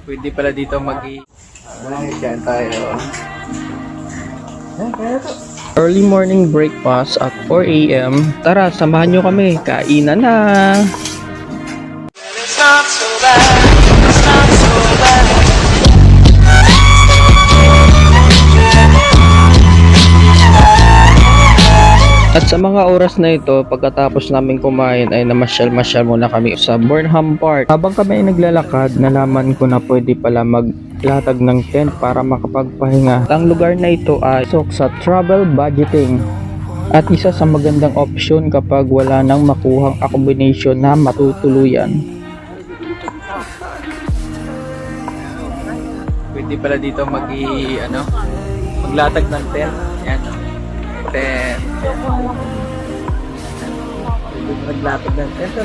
Pwede pala dito Diyan tayo. Early morning breakfast at 4 a.m. Tara, samahan nyo kami. Kainan na! It's not so bad, it's not so bad. At sa mga oras na ito, pagkatapos namin kumain ay namasyal-masyal muna kami sa Burnham Park. Habang kami ay naglalakad, nalaman ko na pwede pala maglatag ng tent para makapagpahinga. Ang lugar na ito ay sok sa travel budgeting. At isa sa magandang opsyon kapag wala nang makuhang accommodation na matutuluyan. Pwede pala dito maglatag ng tent. Yan. Tent. Pwede maglatag ng tent.